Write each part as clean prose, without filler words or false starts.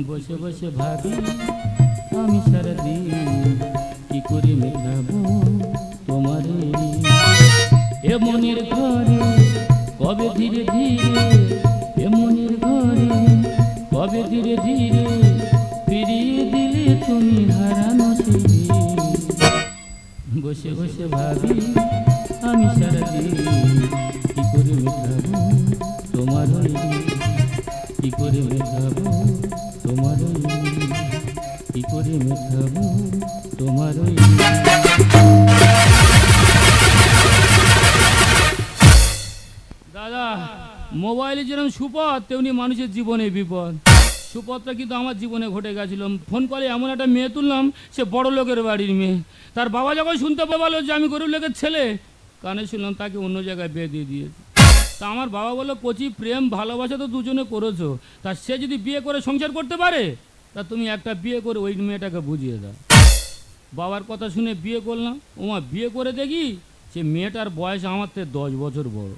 বসে বসে ভাবি আমি সারাদিন কি করে মেটাবো তোমারে এ মনের ঘরে কবে ধীরে ধীরে এ মনের ঘরে কবে ধীরে ধীরে ফিরিয়ে দিলে তুমি হারানো সেই বসে বসে ভাবি আমি সারাদিন কি করে মেটাবো তোমার কি করে মেটাবো তোমার কি করে মেটাবো তোমার দাদা মোবাইলে যেরকম সুপথ তেমনি মানুষের জীবনে বিপদ সুপথটা কিন্তু আমার জীবনে ঘটে গেছিল ফোন কলে এমন একটা মেয়ে তুললাম সে বড় লোকের বাড়ির মেয়ে তার বাবা যখন শুনতে পারলো যে আমি গরিব লোকের ছেলে কানে শুনলাম তাকে অন্য জায়গায় বিয়ে দিয়ে দিয়েছে তা আমার বাবা বললো কচি প্রেম ভালোবাসা তো দুজনে করেছো তা সে যদি বিয়ে করে সংসার করতে পারে তা তুমি একটা বিয়ে করে ওই মেয়েটাকে বুঝিয়ে দাও বাবার কথা শুনে বিয়ে করলাম ওমা বিয়ে করে দেখি সে মেয়েটার বয়স আমার থেকে 10 বছর বড়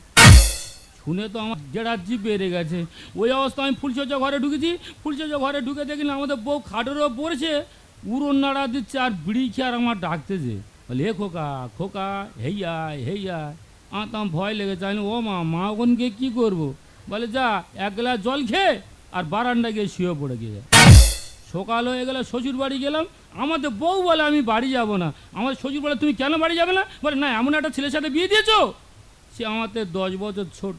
শুনে তো আমার জেরাজ্জি বেড়ে গেছে ওই অবস্থা আমি ফুলসজ্জা ঘরে ঢুকেছি ফুলসজ্জা ঘরে ঢুকে দেখলাম আমাদের বউ খাটেরও পড়েছে উড়ন নাড়া দিচ্ছে আর বিড়ি খেয়ে আর আমার ডাকতেছে বলে এ খোকা খোকা হেইয়া হেইয়া আমার তো আমার ভয় লেগেছে আমি ও মা ওখানকে কী করবো বলে যা 1 গ্লাস জল খেয়ে আর বারান্দা গিয়ে শুয়ে পড়ে গিয়ে সকাল হয়ে গেলে শ্বশুর বাড়ি গেলাম আমাদের বউ বলে আমি বাড়ি যাব না আমার শ্বশুর বলে তুমি কেন বাড়ি যাবে না বলে না এমন একটা ছেলের সাথে বিয়ে দিয়েছো সে আমাদের 10 বছর ছোট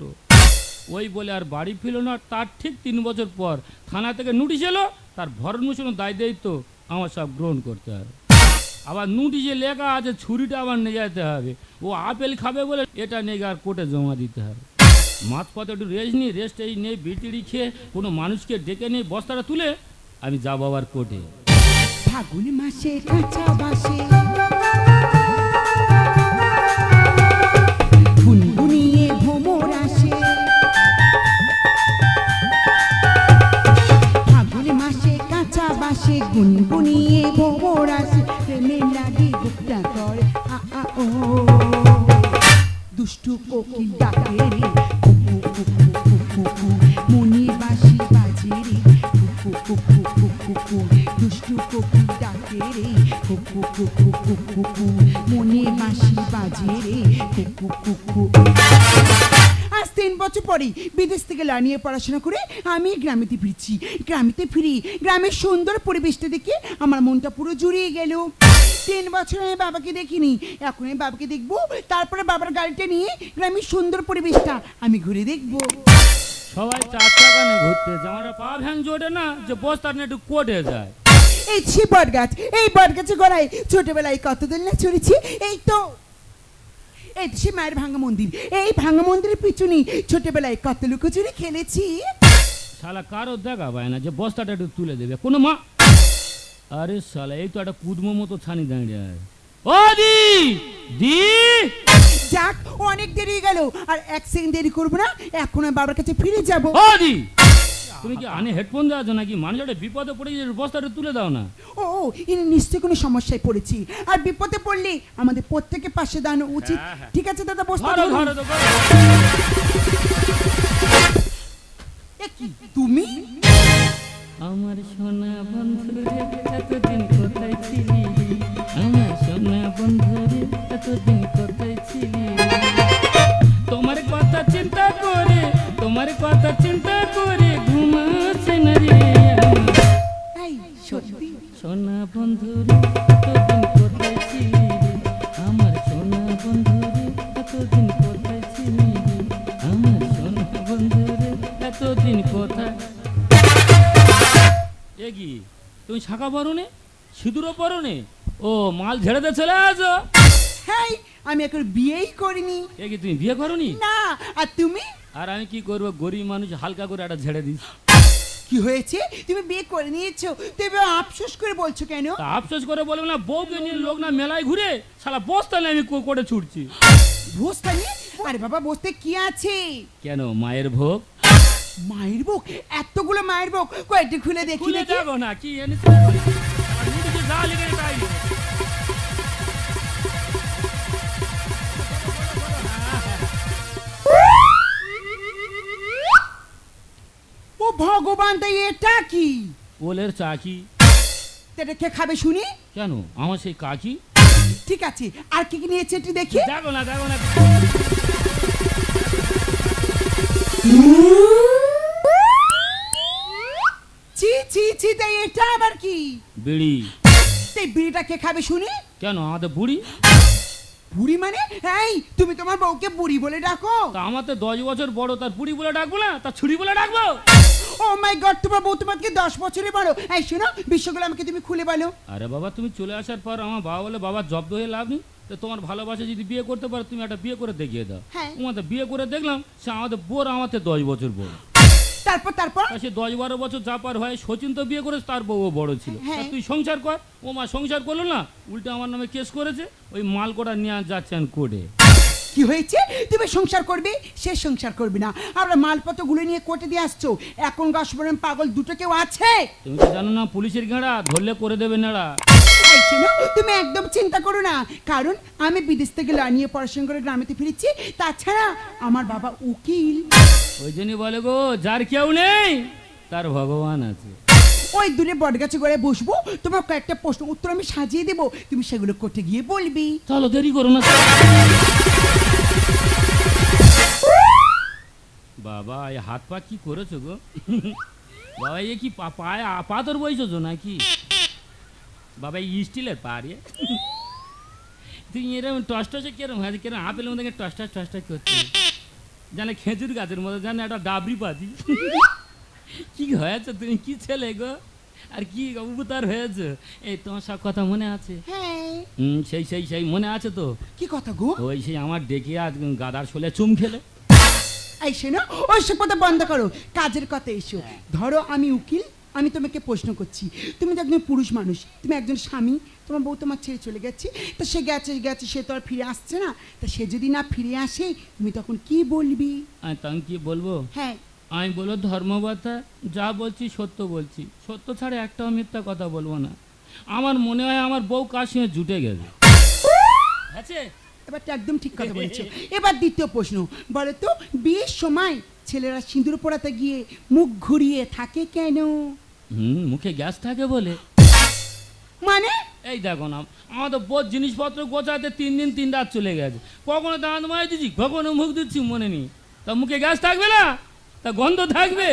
ওই বলে আর বাড়ি ফিরল না তার ঠিক 3 বছর পর থানা থেকে নোটিশ এলো তার ভরণ পোষণের দায়িত্ব আমার সব গ্রহণ করতে হবে আবার নোটিশে লেখা আছে ছুরিটা আবার নিয়ে যেতে হবে ও আপেল খাবে বলে এটা নিয়ে আর কোর্টে জমা দিতে হবে মাঝপথে একটু রেস্ট নিই রেস্ট এই নেই বিটিড়ি খেয়ে কোনো মানুষকে ডেকে নেই বস্তাটা তুলে আমি যাবো আবার কোর্টে ফাগুন মাসে কাঁচা বাসে গুনগুনিয়ে ভ্রমর আসে ফাগুন মাসে কাঁচা বাসে গুনগুনিয়ে ভ্রমর আসে প্রেমে লাগে বুকটা করে আ আ ও দুষ্টু কোকিল ডাকে রে কুকু কুকু কুকু কু মনি বাঁশি বাজে রে কুকু কুকু কুকু দুষ্টু কোকিল ডাকে রে কুকু কুকু কুকু কু মনি বাঁশি বাজে রে কুকু কুকু আজ 3 বছর পরে বিদেশ থেকে লানিয়ে পড়াশোনা করে আমি গ্রামেতে ফিরছি গ্রামেতে ফিরি গ্রামের সুন্দর পরিবেশটা দেখে আমার মনটা পুরো জুড়িয়ে গেল 3 বছর আমি বাবাকে দেখিনি এখন আমি বাবাকে দেখবো তারপরে বাবার গাড়িটা নিয়ে গ্রামের সুন্দর পরিবেশটা আমি ঘুরে দেখবো সবাই 4 চাকা নিয়ে ঘুরতে যায় আমার পা ভ্যাং জোটে না যে বস্তার নিয়ে একটু কোর্টে যায় এই ছি বট গাছ এই বট গাছে গড়াই ছোটবেলায় কতদিন না চড়েছি এই তো এই তো সে মায়ের ভাঙা মন্দির এই ভাঙা মন্দিরের পিছনে ছোটবেলায় কত লুকোচুরি খেলেছি শালা কারো দেখা পায় না যে বস্তাটা একটু তুলে দেবে কোনো মা আরে শালা এই তো একটা কুদমো মতো ছানি দাঁড়িয়ে ও দি দি যাক অনেক দেরি হয়ে গেল আর 1 সেকেন্ড দেরি করবো না এখন আমি বাবার কাছে ফিরে যাব ও দি তুমি কি আনে হেডফোন দেওয়া আছো নাকি মানুষ একটা বিপদে পড়ে গেছে বস্তাটা তুলে দাও না ও ইনি নিশ্চয়ই কোনো সমস্যায় পড়েছি আর বিপদে পড়লে আমাদের প্রত্যেকের পাশে দাঁড়ানো উচিত ঠিক আছে দাদা বস্তা ধরো ধরো তো কি তুমি আমার সোনা বন্ধুরে এতদিন কোথায় ছিলি আমার সোনা বন্ধুরে এতদিন কোথায় ছিলি তোমার কথা চিন্তা করে ঘুমাচ্ছে না রে এই সত্যি সোনা বন্ধুরে এতদিন কোথায় ছিলি আমার সোনা বন্ধুরে এতদিন কোথায় ছিলি আমার সোনা বন্ধুরে এতদিন কোথায় কি তুমি শাখা পরনে সিঁদুরও পরনে ও মাল ঝেড়েতে চলে আসো হ্যাঁ আমি এখন বিয়েই করিনি এ কি তুমি বিয়ে করনি না আর তুমি আর আমি কি করব গরিব মানুষ হালকা করে একটা ঝেড়ে দিস কি হয়েছে তুমি বিয়ে করে নিয়েছো তবে আফসোস করে বলছো কেন আফসোস করে বলবো না বউকে নিয়ে লোক না মেলায় ঘুরে শালা বস্তা নিয়ে আমি করে ছুটছি বস্তা নিয়ে আরে বাবা বসতে কি আছে কেন মায়ের ভোগ মায়ের ভোগ এতগুলো মায়ের ভোগ কয়েকটি খুলে দেখি খুলে যাবো না কি এনেছে যা লিখে তাই ও ভগবান তাই এটা কি ওলের চাকি। এটা কে খাবে শুনি? কেন আমার সেই কাকি? ঠিক আছে, আর কি কি নিয়েছে একটু দেখি। দেখো না দেখো না। চি চি চি, তাই এটা আবার কি? বিড়ি। এই বিড়িটা কে খাবে শুনি? কেন আমাদের বুড়ি? বুড়ি মানে? এই তুমি তোমার বউকে বুড়ি বলে ডাকো? তা আমার তো 10 বছর বড়, তার বুড়ি বলে ডাকবো না, তার ছুরি বলে ডাকবো? ও মাই গড, তোমার বউ তোমাকে 10 বছরে বড়। এই শোনো, বিষয়গুলো আমাকে তুমি খুলে বলো। আরে বাবা, তুমি চলে আসার পর আমার বাবা বলে বাবা জব্দ হয়ে লাভ নেই, তো তোমার ভালোবাসা যদি বিয়ে করতে পারো তুমি একটা বিয়ে করে দেখিয়ে দাও। হ্যাঁ। তোমাদের বিয়ে করে দেখলাম সে আমাদের বোর আমাদের 10 বছর বড়। তারপর তারপর তা সে 10-12 বছর যা পার হয়, সচিন তো বিয়ে করেছে, তার বউও বড় ছিল। হ্যাঁ। তা তুই সংসার কর। ও মা সংসার করলো না, উল্টে আমার নামে কেস করেছে, ওই মাল কোটা নিয়ে যাচ্ছেন কোর্টে। কি হয়েছে? তুমি সংসার করবে, সে সংসার করবে না, আর মালপত্র গুলো নিয়ে কোর্টে দিয়ে আসছো। এখন গাছবরণ পাগল দুটো কেউ আছে? তুমি তো জানো না পুলিশের ঘেড়া ধরলে করে দেবে নেড়া। এই শোনো, তুমি একদম চিন্তা করো না, কারণ আমি বিদেশ থেকে ল নিয়ে পড়াশোনা করে গ্রামেতে ফিরেছি। তাছাড়া আমার বাবা উকিল। ওই জন্যই বলে গো, যার কেউ নেই তার ভগবান আছে। ওই দূরে বটগাছে গড়ে বসবো, তোমার কয়েকটা প্রশ্ন উত্তর আমি সাজিয়ে দেবো, তুমি সেগুলো কোর্টে গিয়ে বলবি। চলো দেরি করো না। বাবা এই হাত পা কি করেছো গো? বাবা এ কি পায়ে পাথর বইছো নাকি? বাবা এই স্টিলের পা রে। তুই এরকম টস টসে কেরম হয়, কেরম আপেলের মধ্যে টস টস টস টস করছে, জানে খেজুর গাছের মধ্যে, জানে একটা ডাবরি পাতি। কি হয়েছে তুমি, কি ছেলে গো, আর কি উপতার হয়েছে? এই তোমার সব কথা মনে আছে? হ্যাঁ। সেই সেই সেই মনে আছে তো? কি কথা গো? ওই সেই আমার ডেকে আজ গাদার শোলে চুম খেলে। এই শোনো, ওই সব কথা বন্ধ করো, কাজের কথা এসো। ধরো আমি উকিল, আমি তোমাকে প্রশ্ন করছি। তুমি তো একজন পুরুষ মানুষ, তুমি একজন স্বামী, তোমার বউ তোমার ছেড়ে চলে গেছে, তা সে গেছে গেছে, সে তো আর ফিরে আসছে না। তা সে যদি না ফিরে আসে, তুমি তখন কি বলবি? আমি তখন কি বলবো? হ্যাঁ। আমি বলবো ধর্মবতা, যা বলছি সত্য বলছি, সত্য ছাড়া একটাও মিথ্যা কথা বলবো না। আমার মনে হয় আমার বউ কার সঙ্গে জুটে গেছে। আছে এবার তো একদম ঠিক কথা বলেছো। এবার দ্বিতীয় প্রশ্ন, বলো তো বিয়ের সময় ছেলেরা সিঁদুর পরাতে গিয়ে মুখ ঘুরিয়ে থাকে কেন? মুখে গ্যাস থাকে বলে। মানে? এই দেখো না, আমাদের বোধ জিনিসপত্র গোছাতে 3 দিন 3 রাত চলে গেছে, কখনো দাঁত মাই দিচ্ছি, কখনো মুখ দিচ্ছি, মনে নেই। তা মুখে গ্যাস থাকবে না, তা গন্ধ থাকবে।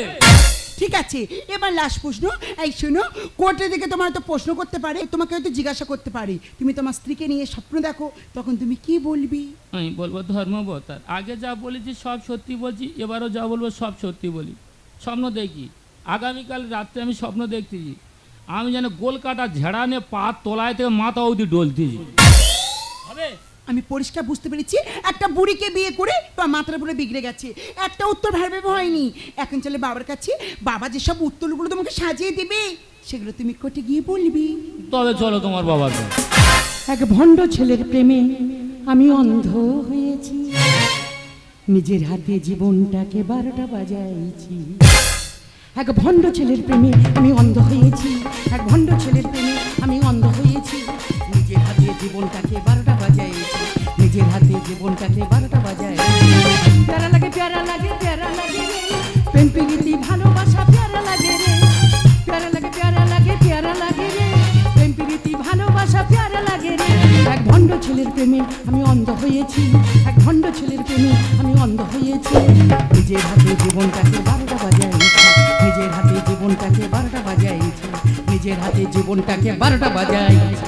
ঠিক আছে, এবার লাস্ট প্রশ্ন। এই শোনো, কোর্টের দিকে তোমার তো প্রশ্ন করতে পারে, তোমাকে হয়তো জিজ্ঞাসা করতে পারে, তুমি তোমার স্ত্রীকে নিয়ে স্বপ্ন দেখো, তখন তুমি কি বলবি? আমি বলবো ধর্মবতার, আগে যা বলেছি সব সত্যি বলছি, এবারও যা বলবো সব সত্যি বলি। স্বপ্ন দেখি, আগামীকাল রাত্রে আমি স্বপ্ন দেখতেছি আমি যেন গোল কাটা ঝেড়া নিয়ে পা তলায় থেকে মাথা অবধি ডলতেছি। হবে? আমি পরিষ্কার বুঝতে পেরেছি, একটা বুড়িকে বিয়ে করে তোমার মাথার উপরে বিগড়ে গেছে, একটা উত্তর ভাবে হয়নি। এখন চলে বাবার কাছে, বাবা যেসব উত্তরগুলো তোমাকে সাজিয়ে দিবে, সেগুলো তুমি কোর্টে গিয়ে বলবি। তবে চলো তোমার বাবাকে। এক ভণ্ড ছেলের প্রেমে আমি অন্ধ হয়েছি, নিজের হাতে জীবনটাকে 12টা বাজাইছি। এক ভণ্ড ছেলের প্রেমে আমি অন্ধ হয়েছি, এক ভণ্ড ছেলের প্রেমে আমি অন্ধ হয়েছি, নিজের হাতে জীবনটাকে 12টা বাজাইছি, নিজের হাতে জীবনটাকে 12টা বাজাইছি। প্যারা লাগে প্যারা লাগে প্যারা লাগে রে, প্রেম প্রীতি ভালোবাসা প্যারা লাগে রে, প্যারা লাগে প্যারা লাগে প্যারা লাগে রে, প্রেম প্রীতি ভালোবাসা প্যারা লাগে রে। এক ভণ্ড ছেলের প্রেমে আমি অন্ধ হয়েছি, এক ভণ্ড ছেলের প্রেমে আমি অন্ধ হয়েছি, নিজের হাতে জীবনটাকে 12টা বাজাইছি, নিজের হাতে জীবনটাকে 12টা বাজাইছি, নিজের হাতে জীবনটাকে 12টা বাজাইছি।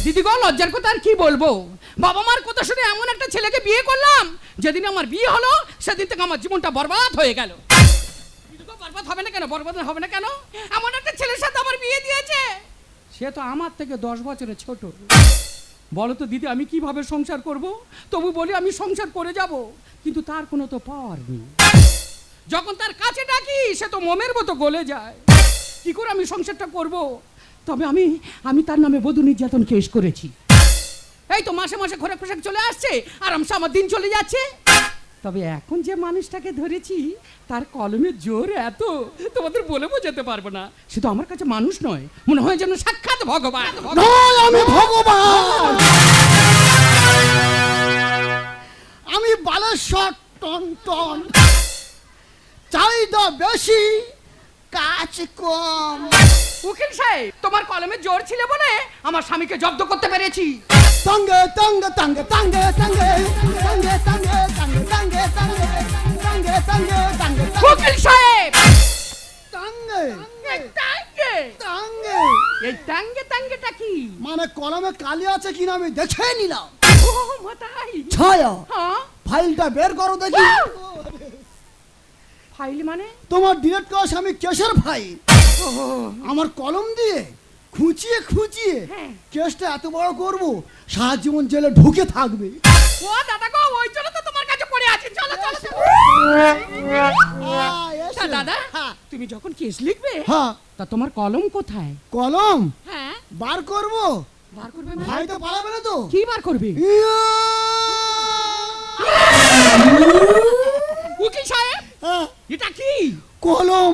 দিদি গো, লজ্জার কথা আর কি বলবো, বাবা মার কথা শুনে এমন একটা ছেলেকে বিয়ে করলাম, যেদিন আমার বিয়ে হলো সেদিন থেকে আমার জীবনটা বরবাদ হয়ে গেল। দিদি গো, বরবাদ হবে না কেন, বরবাদ হবে না কেন? এমন একটা ছেলের সাথে আমার বিয়ে দিয়েছে, সে তো আমার থেকে 10 বছরের ছোট। বলো তো দিদি, আমি কিভাবে সংসার করব? তবু বলি আমি সংসার করে যাব, কিন্তু তার কোনো তো পাওয়ার নেই। যখন তার কাছে ডাকি সে তো মোমের মতো গলে যায়। কি করে আমি সংসারটা করব? তবে আমি তার নামে বধূ নির্যাতন কেস করেছি। এই তো মাসে মাসে ঘরে পোশাক চলে আসছে, আরামসে আমার দিন চলে যাচ্ছে। তবে এখন যে মানুষটাকে ধরেছি তার কলমের জোর এত, তোমাদের বলে বোঝাতে পারবো না। সে তো আমার কাছে মানুষ নয়, মনে হয় যেন সাক্ষাৎ ভগবান। আমি ভগবান, আমি বালেশ্বর টন টন, চাহিদা বেশি কাজ কম। উকিল সাহেব, তোমার কলমে জোর ছিল বলে আমার স্বামীকে জব্দ করতে পেরেছি। তাঙ্গে তাঙ্গে তাঙ্গে তাঙ্গে তাঙ্গে তাঙ্গে তাঙ্গে তাঙ্গে তাঙ্গে তাঙ্গে তাঙ্গে তাঙ্গে উকিল সাহেব, তাঙ্গে এই টাঙ্গে তাঙ্গে এই টাঙ্গে টাঙ্গেটা কি? মানে কলমে কালি আছে কিনা আমি দেখে নিলাম। ও মাতাই, ছায়া হ্যাঁ ফাইলটা বের করো দেখি। ফাইল মানে? তোমার ডিরেক্ট করা স্বামী কেসের ফাইল। আমার কলম দিয়ে খুঁচিয়ে খুঁচিয়ে হ্যাঁ। কেসটা এত বড় করব সারা জীবন জেলে ঢুকে থাকবে। ও দাদা গো, ওই জন্য তো তোমার কাছে পড়ে আছি। চলো চলো চলো। তা দাদা, হ্যাঁ। তুমি যখন কেস লিখবে হ্যাঁ তা তোমার কলম কোথায়? কলম হ্যাঁ, বার করব। বার করবে মানে? ভাই তো পালাবে না তো? কি বার করবে? ইয়া! উকিল সাহেব, হ্যাঁ, এটা কি? কলম।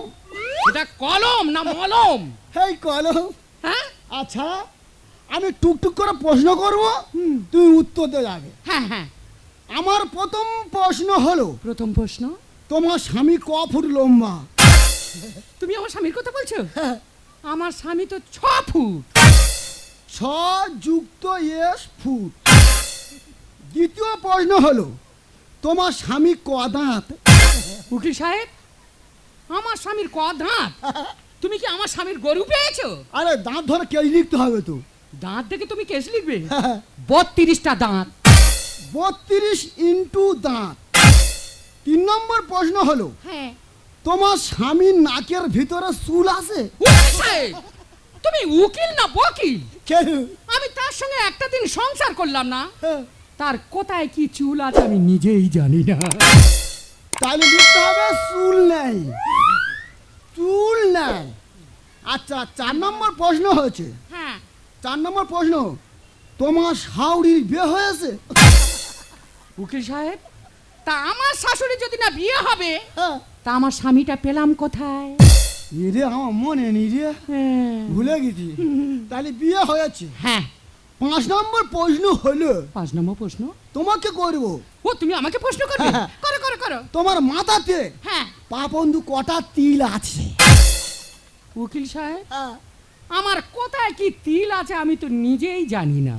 এটা কলম না মলম? এই কলম। হ্যাঁ আচ্ছা, আমি টুকটুক করে প্রশ্ন করব, তুমি উত্তর দিয়ে যাবে। হ্যাঁ হ্যাঁ। আমার প্রথম প্রশ্ন হলো, প্রথম প্রশ্ন, তোমার স্বামী ক ফুট লম্বা? তুমি আমার স্বামীর কথা বলছো? হ্যাঁ, আমার স্বামী তো 6 ফুট। 6 যুক্ত এস ফুট। দ্বিতীয় প্রশ্ন হলো, তোমার স্বামী ক দাঁত? উকিল সাহেব, আমার স্বামীর ক দাঁত? তুমি কি আমার স্বামীর গরু পেয়েছো? আরে দাঁত ধরে কেজি লিখতে হবে তো। দাঁত দেখে তুমি কেস লিখবে? হ্যাঁ, 32টা দাঁত। 32 ইন্টু দাঁত। 3 নম্বর প্রশ্ন হলো, হ্যাঁ। তোমার স্বামীর নাকের ভিতরে চুল আছে? উকিল সাহেব, তুমি উকিল না বকিল? কেন? আমি তার সঙ্গে একটা দিন সংসার করলাম না, হ্যাঁ, তার কোথায় কি চুল আছে আমি নিজেই জানি না। তাহলে লিখতে হবে চুল নেই, চুল নেই। আচ্ছা, 4 নম্বর প্রশ্ন হয়েছে। হ্যাঁ। 4 নম্বর প্রশ্ন, তোমার শাশুড়ির বিয়ে হয়েছে? উকিল সাহেব, তা আমার শাশুড়ি যদি না বিয়ে হবে হ্যাঁ। তা আমার স্বামীটা পেলাম কোথায়? রে আমার মনে নেই রে, হ্যাঁ। ভুলে গেছি। তাহলে বিয়ে হয়েছে। হ্যাঁ। 5 নম্বর প্রশ্ন হলো, 5 নম্বর প্রশ্ন। তোমাকে করব, ও, তুমি আমাকে প্রশ্ন করবে? হ্যাঁ। করো করো করো। তোমার মাথাতে হ্যাঁ। পাপন্দু কটা তিল আছে? উকিল সাহেব, আমার কোথায় কি তিল আছে আমি তো নিজেই জানি না।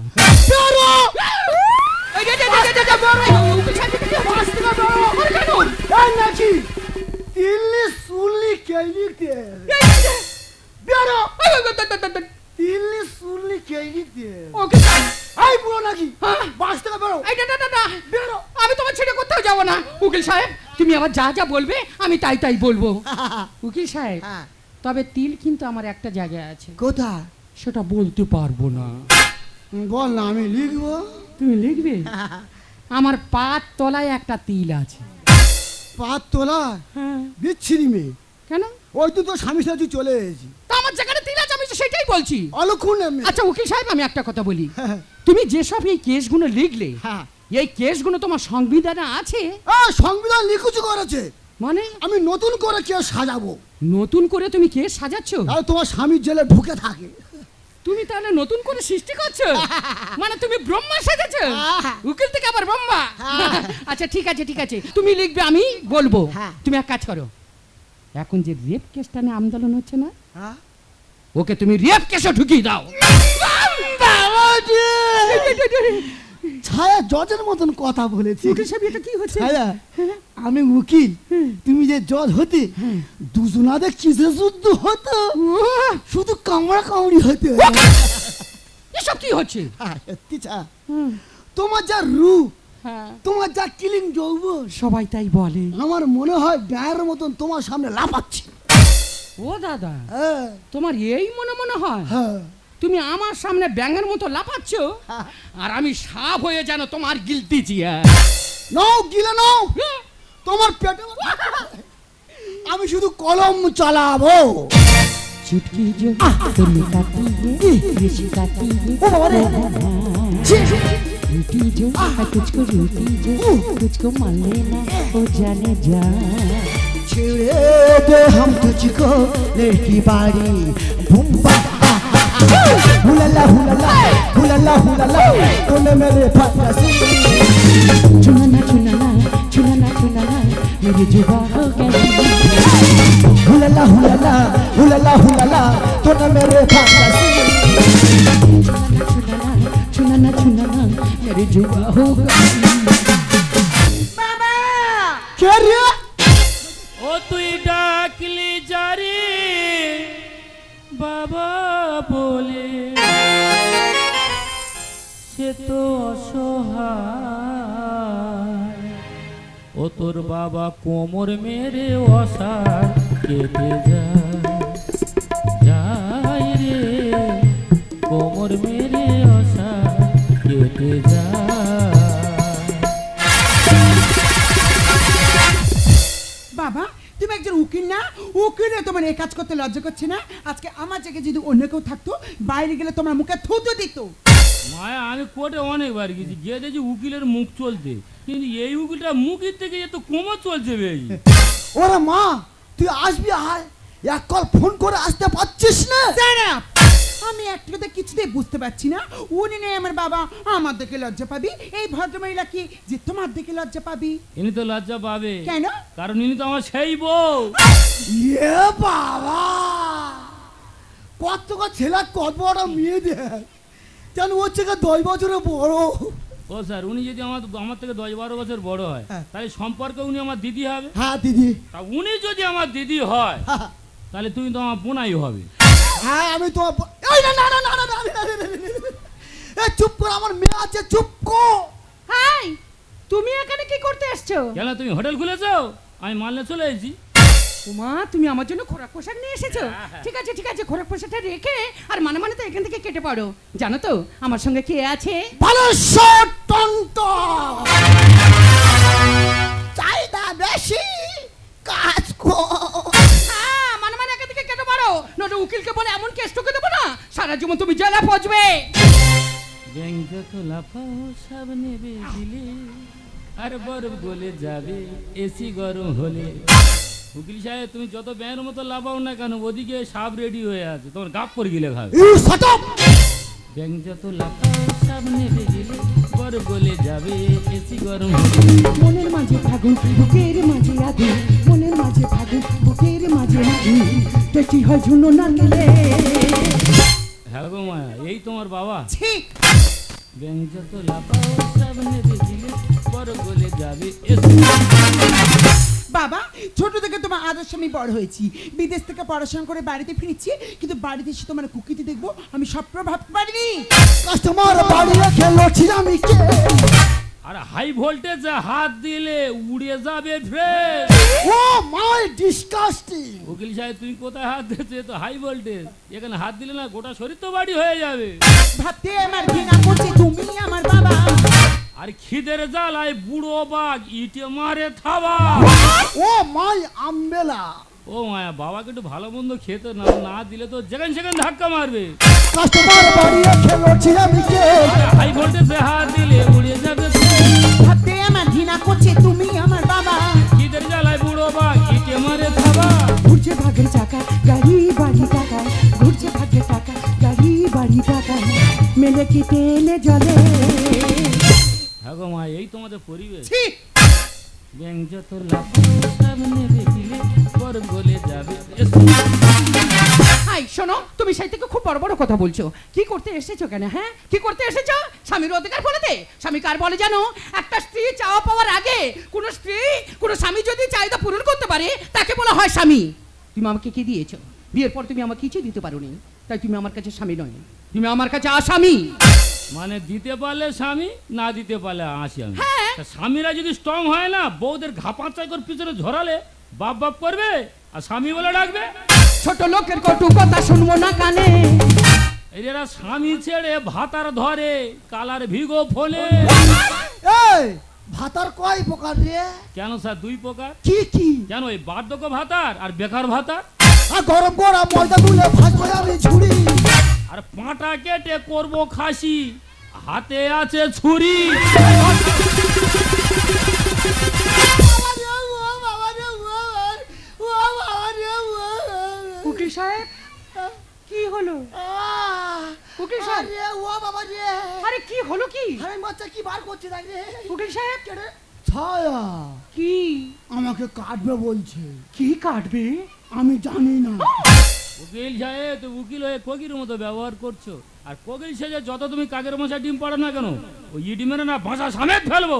এই যে, যে, যে, যে, যে, যে, বড়, উকিল সাহেব, তুমি আমার থেকে বড়। আরে কেন? এই নাকি তিল্লি সুল্লি কে লিখতে? এই যে, যে, বেরো। এই, এই, এই, এই, এই, এই, তিল্লি সুল্লি কে লিখতে? উকিল সাহেব, এই বুড়ো নাকি, হ্যাঁ। বাস থেকে বেরো। এই, না, না, না, না, বেরো। আমি তোমার ছেড়ে কোথাও যাবো না। উকিল সাহেব, তুমি আবার যা যা বলবে আমি তাই তাই বলবো। উকিল সাহেব, হ্যাঁ। তবে তিল কিন্তু আমার একটা জায়গায় আছে, কোথায়? সেটা বলতে পারবো না। বল না, আমি লিখবো। তুমি লিখবে? আমার পাত তলায় একটা তিল আছে। 5 তোলা? হ্যাঁ। বিচ্ছিরি মেয়ে। কেন? ওই তো তোর স্বামী সাথে চলে এসেছি। তা আমার যেখানে তিল আছে আমি তো সেটাই বলছি। অলক্ষণ মেয়ে। আচ্ছা উকিল সাহেব, আমি একটা কথা বলি, হ্যাঁ, তুমি যেসব এই কেসগুলো লিখলে, হ্যাঁ। এই কেসগুলো তোমার সংবিধানে আছে? সংবিধান লিখুচু করেছে। মানে আমি নতুন করে কেউ সাজাবো, নতুন করে তুমি কেস সাজাচ্ছ? আর তোমার স্বামী জেলে ঢুকে থাকে। তুমি তাহলে নতুন করে সৃষ্টি করছো? মানে তুমি ব্রহ্মা সেজেছো? হ্যাঁ। উকিল থেকে আবার ব্রহ্মা? আচ্ছা ঠিক আছে ঠিক আছে, তুমি লিখবে আমি বলবো। হ্যাঁ। তুমি এক কাজ করো, এখন যে রেপ কেসটা নিয়ে আন্দোলন হচ্ছে না, হ্যাঁ? ওকে তুমি রেপ কেসে ঢুকিয়ে দাও। ছায়া জজের মতন কথা বলেছি। উকিল সাহেব, এটা কি হচ্ছে? ছায়া, আমি উকিল, তুমি যে জজ হতে, দুজনাদের কিসে যুদ্ধ হতো? শুধু কামড়া কামড়ি হতো। এসব কি হচ্ছে? সত্যি ছা, তোমার যা রূপ, হ্যাঁ, তোমার যা কিলিং যৌবন, সবাই তাই বলে। আমার মনে হয় গায়ের মতন তোমার সামনে লাফাচ্ছি। ও দাদা, হ্যাঁ, তোমার এই মনে মনে হয় হ্যাঁ। তুমি আমার সামনে ব্যাঙের মতো লাফাচ্ছ, আর আমি সাপ হয়ে যেন তোমার গিলতেছি। নাও গিলে নাও, তোমার পেটে আমি শুধু কলম চালাবো। चुटकी जो तुम काटी है ऋषि काटी है रूटी जो तुझको रूटी जो तुझको मान लेना ओ जाने जा छेड़े दे हम तुझको लड़की बारी बूम बा हुलला हुलला हुलला हुलला तूने मेरे फंसी चुनाना चुनाना चुनाना चुनाना मेरी जुबान हो गई হুলালা হুলালা হুলালা হুলালা তোরা মেরে ফাঁসি छुना ना मेरे जुआ होगा কে রে ও তুই ডাকলি যারে বাবা বলে, সে তো অসহায়। ও তোর বাবা কোমর মেরে অসার কেটে যায় রে, কোমর মেরে অসার কেটে যায়। বাবা তুমি একজন উকিল না, উকিলে তোমার এই কাজ করতে লজ্জা করছে না? আজকে আমার জায়গায় যদি অন্য কেউ থাকতো বাইরে গেলে তোমার মুখে থুতু দিত। মায়া আমি কোর্টে অনেকবার গেছি, গিয়ে দেখছি উকিলের মুখ চলতে, কিন্তু এই উকিলটা মুখের থেকে এত কোমর চলছে বেশি। ওরে মা তুই আসবি আয়, এক কল ফোন করে আসতে পারছিস না? Shut up! আমি একটা কথা কিছুতেই বুঝতে পারছি না, উনি নেই আমার বাবা আমার দেখে লজ্জা পাবি, এই ভদ্রমহিলা কি যে তোমার দেখে লজ্জা পাবি? ইনি তো লজ্জা পাবে, কেন? কারণ ইনি তো আমার সেই বউ। এ বাবা কত ছেলে কত বড় মেয়ে দেখ, যেন ওর থেকে 10 বছরের বড়। ও স্যার, উনি যদি আমার থেকে 10-12 বছর বড় হয়, হ্যাঁ। তাহলে সম্পর্কে উনি আমার দিদি হবে। হ্যাঁ দিদি, তা উনি যদি আমার দিদি হয়, হ্যাঁ, তাহলে তুমি তো আমার বোনাই হবে। হ্যাঁ আমি তো এই না না না না না না, এ চুপ কর, আমার মেয়ে আছে, চুপ কর। হাই, তুমি এখানে কি করতে এসছো? কেন তুমি হোটেল খুলেছো? আমি মালনে চলে এসেছি। উমা, তুমি আমার জন্য খোরাক পোশাক নিয়ে এসেছো? ঠিক আছে, খোরাক পোশাকটা রেখে আর মানে তো এখান থেকে কেটে পড়ো। জানো তো আমার সঙ্গে কে আছে? ভালো শট টন্ত, চাহিদা বেশি, কাজ কর। হ্যাঁ, মানে এখান থেকে কেটে পড়ো, নয়তো উকিলকে বলে এমন কেস ঠুকে দেবো না, সারা জীবন তুমি জেলে পচবে। ব্যাংক যত লাফাও সব নেবে দিলে, আর বরফ গলে যাবে এসি গরম হলে। উকিল সাহেব, তুমি যত ব্যাংকের মতো লাফাও না কেন, ওদিকে সাপ রেডি হয়ে আছে, তোমার গাপ করে গিলে খাবে। You shut up. ব্যাংক যত লাফাও সব নেবে দিলে, বরফ গলে যাবে এসি গরম হলে। মনের মাঝে ফাগুন বুকের মাঝে আগুন, মনের মাঝে ফাগুন বুকের মাঝে আগুন, টেটি হয় ঝুনো না গেলে। হ্যাঁ গো মায়া, এই তোমার বাবা। ঠিক ব্যাংক যত লাফাও সব নেবে দিলে, বরফ গলে যাবে এসি। বাবা, ছোট থেকে তোমার আদর্শ আমি বড় হয়েছি, বিদেশ থেকে পড়াশোনা করে বাড়িতে ফিরেছি, কিন্তু বাড়িতে এসে তোমার কুকিতে দেখবো আমি স্বপ্ন ভাবতে পারিনি। কাস্টমার বাড়িয়ে খেলোছি আমি কে, আর হাই ভোল্টেজে হাত দিলে উড়ে যাবে ফ্রেশ। O my disgusting. উকিল সাহেব, তুমি কোথায় হাত দিয়েছো? তো হাই ভোল্টেজ, এখানে হাত দিলে না গোটা শরীর তো বাড়ি হয়ে যাবে। ভাবতে আমার ঘৃণা করছে, তুমি আমার বাবা। আর খিদের জ্বালায় বুড়ো বাঘ ইটে মারে থাবা। ও মাই আমবেলা। ও মায়া, বাবাকে একটু ভালো মন্দ খেতে না, না দিলে তো যেখানে সেখানে ধাক্কা মারবে। কাস্টমার বাড়িয়ে খেলোছি আমি কে, আর হাই ভোল্টেজে হাত দিলে উড়ে যাবে ফ্রেশ। ভাবতে আমার ঘৃণা করছে, তুমি আমার বাবা। খিদের জ্বালায় বুড়ো বাঘ ইটে মারে থাবা। ঘুরছে ভাগের চাকা গাড়ি বাড়ি টাকা, ঘুরছে ভাগের টাকা গাড়ি বাড়ি টাকা, মেলে কি তেলে জলে। হ্যাঁ গো মা, এই তোমাদের পরিবেশ। ছি! ব্যাংক যত লাফাও সব নেবে দিলে, বরফ গলে যাবে এসি। হাই, শোনো, তুমি সেই থেকে খুব বড় বড় কথা বলছো। কি করতে এসেছো কেন? হ্যাঁ, কি করতে এসেছো? স্বামীর অধিকার বলেতে? স্বামী কার বলে জানো? একটা স্ত্রী চাওয়া পাওয়ার আগে কোনো স্ত্রী কোনো স্বামী যদি চাহিদা পূরণ করতে পারে, তাকে বলা হয় স্বামী। তুমি আমাকে কি দিয়েছো? বিয়ের পর তুমি আমাকে কিছুই দিতে পারোনি, তাই তুমি আমার কাছে স্বামী নয়, তুমি আমার কাছে আসামি। মানে দিতে পারলে স্বামী, না দিতে পারলে আসি আমি। হ্যাঁ। তা স্বামীরা যদি স্ট্রং হয় না, বউদের ঘাপাচাই করে পিছনে ঝরালে বাপ বাপ করবে আর স্বামী বলে ডাকবে। ছোট লোকের কটু কথা শুনবো না কানে। এরা স্বামী ছেড়ে ভাতার ধরে, কালার ভিগো ফোনে। এই ভাতার কয় প্রকার রে? কেন স্যার? 2 প্রকার। কি কি? কেন? এই বার্ধক্য ভাতার আর বেকার ভাতার। আর গরম করা ময়দা গুলে ভাজবো আমি ঝুড়ি, আর পাঁটা কেটে করবো খাসি, হাতে আছে ছুরি। উকিল সাহেব, কি হলো? উকিল সাহেব, আরে কি হলো? কি কি বার করছি দেখ রে। উকিল সাহেব, ছায়া কি আমাকে কাটবে বলছে। কি কাটবে? আমি জানি না। উকিল সাহেব, তো উকিল হয়ে কোকির মতো ব্যবহার করছো। আর কোকিল সেজে যত তুমি কাকের মশা ডিম পাড়ো না কেন, ওই ইডি মেরে না ভাষা সামেত ফেলবো।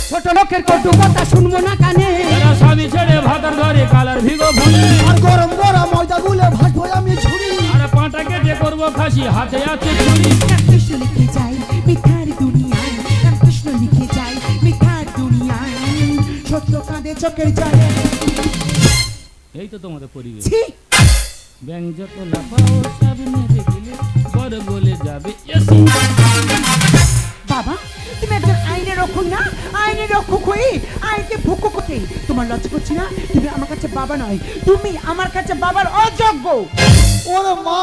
ছোট লোকের কটু কথা শুনবো না কানে। এরা স্বামী ছেড়ে ভাতার ধরে কালার ভিগো ভুলি। আর গরম গরম ময়দা গুলে ভাজবো আমি ঝুড়ি। আর পাঁটা কেটে করবো খাসি, হাতে আছে ছুরি। রামকৃষ্ণ লিখে যায় মিথ্যার দুনিয়ায়, রামকৃষ্ণ লিখে যায় মিথ্যার দুনিয়ায়। সত্য কাঁদে চোখের জলে। এই তো তোমাদের পরিবেশ। ছি, ব্যাং যত লাফাও সব মেরে গেলে বড় বলে যাবে এসি। বাবা তুমি একজন আইনের রক্ষক না, আইনের রক্ষক হয়ে আইনকে ভুকু করতে তোমার লজ্জা করছে না? তুমি আমার কাছে বাবা নয়, তুমি আমার কাছে বাবার অযোগ্য। ওরে মা,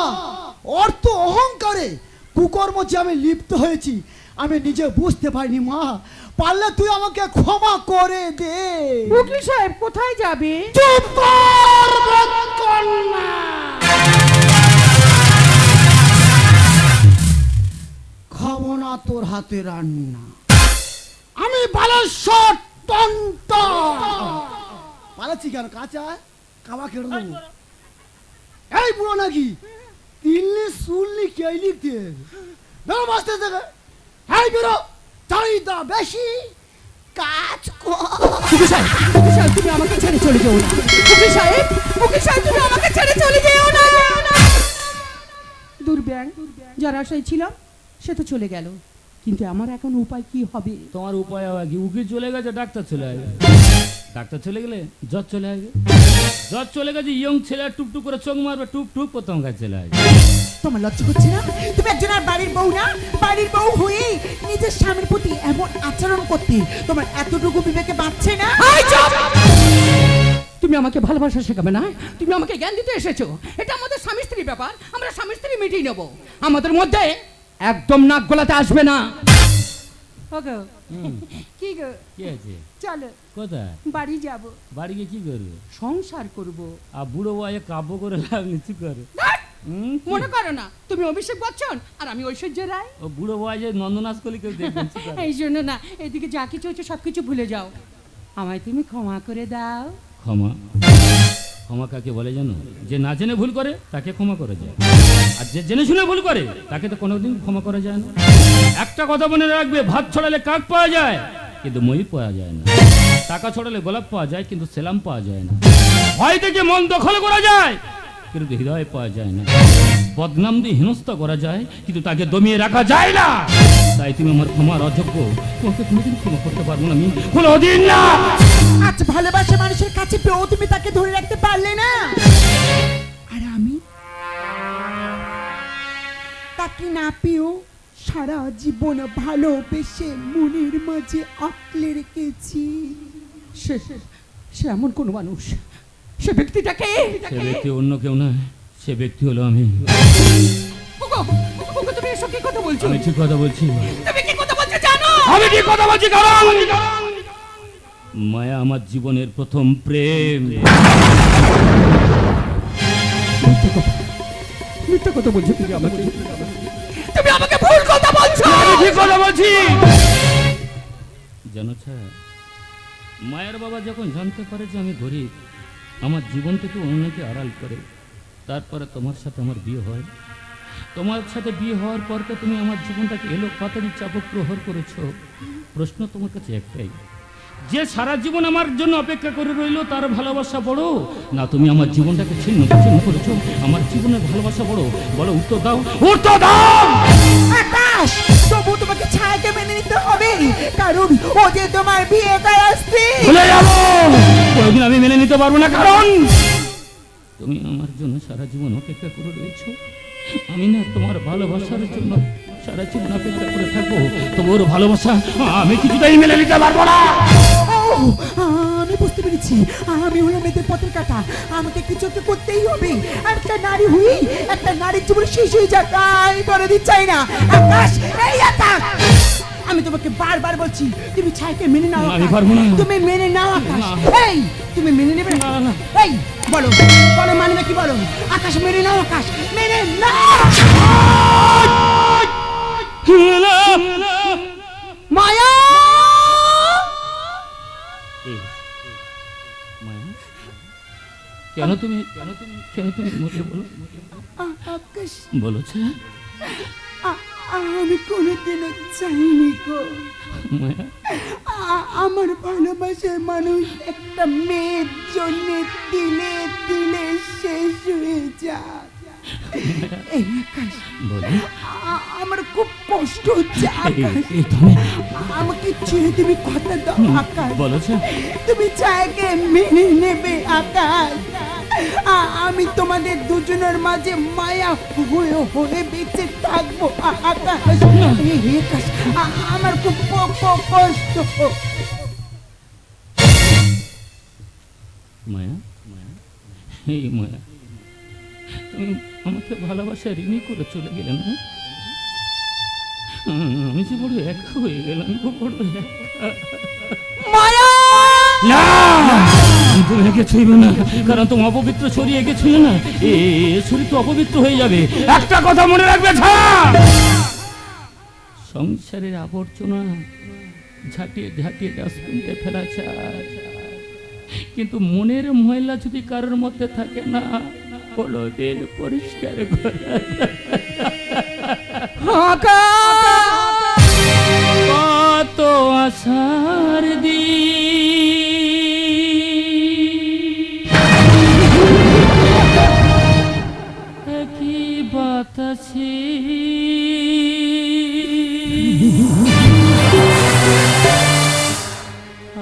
অর্থ অহংকারে কুকর্ম যে আমি লিপ্ত হয়েছি আমি নিজে বুঝতে পারিনি মা। পারলে তুই আমাকে ক্ষমা করে দে। উকিল সাহেব কোথায় যাবে? চুপ কর বৎকন্যা। খাবো না তোর হাতে রান্না। আমি বালেশ্বর টন্ট। পালাচ্ছি কেন? কাঁচা কাবা কেটে দেবো। এই বুড়ো নাকি তিনলি শুনলি কে লিখতে বেরো বাঁচতে থেকে। হ্যাঁ বেরো, চাহিদা বেশি, কাজ কর। উকিল সাহেব, উকিল সাহেব তুমি আমাকে ছেড়ে চলে যেও না। উকিল সাহেব, উকিল সাহেব তুমি আমাকে ছেড়ে চলে যেও না। দুর্ব্যাং, যার আশায় ছিলাম সে তো চলে গেল, কিন্তু আমার এখন উপায় কি হবে? তোমার উপায় হবে কি? উকিল চলে গেছে, ডাক্তার চলে আসবে। ডাক্তার চলে গেলে জ্বর চলে আসবে। জ্বর চলে গেছে, ইয়ং ছেলে টুকটুক করে চোখ মারবে, টুক টুক প্রথম কাজ চলে আসবে। তোমার লজ্জা করছে না? তুমি একজন আর বাড়ির বউ না, বাড়ির বউ হয়ে নিজের স্বামীর প্রতি এমন আচরণ করতে তোমার এতটুকু বিবেকে বাঁচছে না? তুমি আমাকে ভালোবাসা শেখাবে না, তুমি আমাকে জ্ঞান দিতে এসেছো। এটা আমাদের স্বামী স্ত্রী ব্যাপার, আমরা স্বামী স্ত্রী মিটিয়ে নেবো। আমাদের মধ্যে একদম নাক গলাতে আসবে না। ওগো, কি গো, কি আছে? চলো কোথায়? বাড়ি যাব, বাড়ি গিয়ে কি করবে? সংসার করব। আর বুড়ো বয়ে কাব্য করে লাভ নিচু করে। কি? মনে করো না তুমি অভিষেক বচ্চন আর আমি ঐশ্বর্য রায়। ও বুড়ো বয়ে যে নন্দনাথ করলে কেউ দেখবেন। এই জন্য না, এদিকে যা কিছু হচ্ছে সবকিছু ভুলে যাও। আমায় তুমি ক্ষমা করে দাও। ক্ষমা? ক্ষমা কাকে বলে জানো? যে না জেনে ভুল করে তাকে ক্ষমা করা যায়, আর যে জেনে শুনে ভুল করে তাকে তো কোনোদিন ক্ষমা করা যায় না। একটা কথা মনে রাখবে, ভাত ছড়ালে কাক পাওয়া যায় কিন্তু ময়ূর পাওয়া যায় না। টাকা ছড়ালে গোলাপ পাওয়া যায় কিন্তু সেলাম পাওয়া যায় না। ভয় থেকে মন দখল করা যায় কিন্তু হৃদয় পাওয়া যায় না। বদনাম দিয়ে হেনস্থা করা যায় কিন্তু তাকে দমিয়ে রাখা যায় না। তাই তুমি আমার ক্ষমার অযোগ্য, তোমাকে কোনোদিন ক্ষমা করতে পারবো না আমি, কোনোদিন না। আজ ভালোবাসা মানুষের কাছে পেয়েও তুমি তাকে ধরে রাখতে পারলে না, আর আমি তাকে না পেয়েও সারা জীবন ভালোবেসে মনের মাঝে আঁকলে রেখেছি। সে সে- সে এমন কোন মানুষ, সে ব্যক্তিটাকে সে ব্যক্তি অন্য কেউ নয়, সে ব্যক্তি হলো আমি। ওগো, ওগো, তুমি এসব কি কথা বলছো? আমি ঠিক কথা বলছি। তুমি কি কথা বলছো জানো? আমি ঠিক কথা বলছি, কারণ মায়া আমার জীবনের প্রথম প্রেম। মিথ্যা কথা বলছো তুমি আমাকে, তুমি আমাকে ভুল কথা বলছো। আমি ঠিক কথা বলছি। জানো ছায়া, মায়ের বাবা যখন জানতে পারে যে আমি গরিব, আমার জীবন থেকে অন্যকে আড়াল করে, তারপরে তোমার সাথে আমার বিয়ে হয়। তোমার সাথে বিয়ে হওয়ার পর তো তুমি আমার জীবনটাকে এলো পাতারি চাপক প্রহর করেছো। প্রশ্ন তোমার কাছে একটাই, যে সারা জীবন আমার জন্য অপেক্ষা করে রইলো তার ভালোবাসা বড়, না তুমি আমার জীবনটাকে ছিন্ন বিচ্ছিন্ন করেছো? আমার জীবনের ভালোবাসা বড়? বলো, উত্তর দাও, উত্তর দাও। আকাশ, তবু তোমাকে ছায়াকে মেনে নিতে হবে, কারণ ও যে তোমার বিয়ে করা স্ত্রী। ভুলে যাবো, কোনোদিন আমি মেনে নিতে পারবো না, কারণ তুমি আমার জন্য সারা জীবন অপেক্ষা করে রয়েছো। আমি না তোমার ভালোবাসার জন্য সারা জীবন অপেক্ষা করে থাকবো, তোমার ভালোবাসা আমি কিছুতেই মেনে নিতে পারবো না। ও, আমি বুঝতে পেরেছি, আমি হলো মেয়েদের পথের কাটা, আমাকে কিছু একটা করতেই হবে। একটা নারী হই, একটা নারীর জীবন শেষ হয়ে যাক, আমি করে দিতে চাই না। আকাশ, এই আকাশ, আমি তোমাকে বারবার বলছি তুমি ছাইকে মেনে নাও। না, আমি আকাশ। পারবো না। তুমি মেনে নাও আকাশ। না। এই তুমি মেনে নেবে না, না। এই বলো, বলো মানবে কি? বলো আকাশ, মেনে নাও আকাশ, মেনে নাও। মায়া, মায়া, কেন তুমি মুখে বলো? আকাশ, বলেছে আমি কোনোদিনও চাইনি গো মায়া, আমার ভালোবাসার মানুষ একটা মেয়ের জন্য দিলে দিলে শেষ হয়ে যায়। এই আকাশ, বলো। আমার খুব কষ্ট হচ্ছে আকাশ। এই তুমি আমাকে ছেড়ে তুমি কথা দাও আকাশ। বলেছে তুমি চাইকে মেনে নেবে আকাশ। আমি তোমাদের দুজনের মাঝে মায়া হয়ে হয়ে বেঁচে থাকবো আকাশ। এই আকাশ, আমার খুব কষ্ট। মায়া, এই মায়া, তুমি আমাকে ভালোবাসা ঋণী করে চলে গেলে না? আমি যে বড় একা হয়ে গেলাম গো, বড় একা। মায়া, না, তুমি একে ছুঁইবে না, কারণ তুমি অপবিত্র ছড়িয়ে গেছিলে না, এ শরীর তো অপবিত্র হয়ে যাবে। একটা কথা মনে রাখবে, সংসারের আবর্জনা ঝাঁটিয়ে ঝাঁটিয়ে ডাস্টবিনতে ফেলা যায়, কিন্তু মনের ময়লা যদি কারোর মধ্যে থাকে না, ওদের পরিষ্কার করা কত আশার একই বাতাসে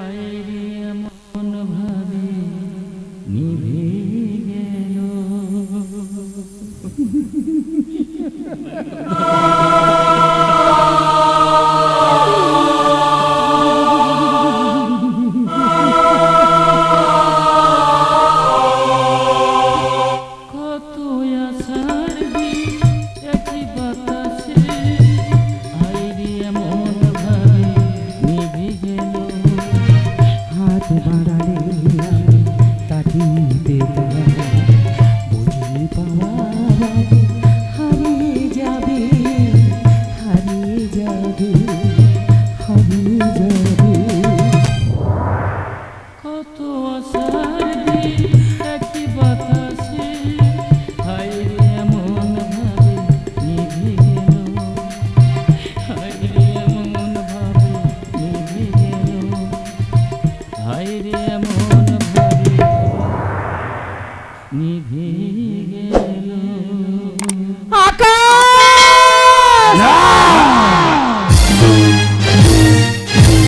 আইরে এমন ভাবে নিভে গেল। কত আশার দিন একই বাতাসে আইরে এমন ভাবে নিভে গেল। হাত বাড়ালে তা দিতে পারি, বুঝি পাওয়ার আগে হারিয়ে যাবে, হারিয়ে যাবে, হারিয়ে যাবে। কত আশার দিন একই বাতাসে হায়রে এমন ভাবে নিভে গেল, হায়রে এমন ভাবে নিভে গেল, হায়রে এমন ভাবে নিভে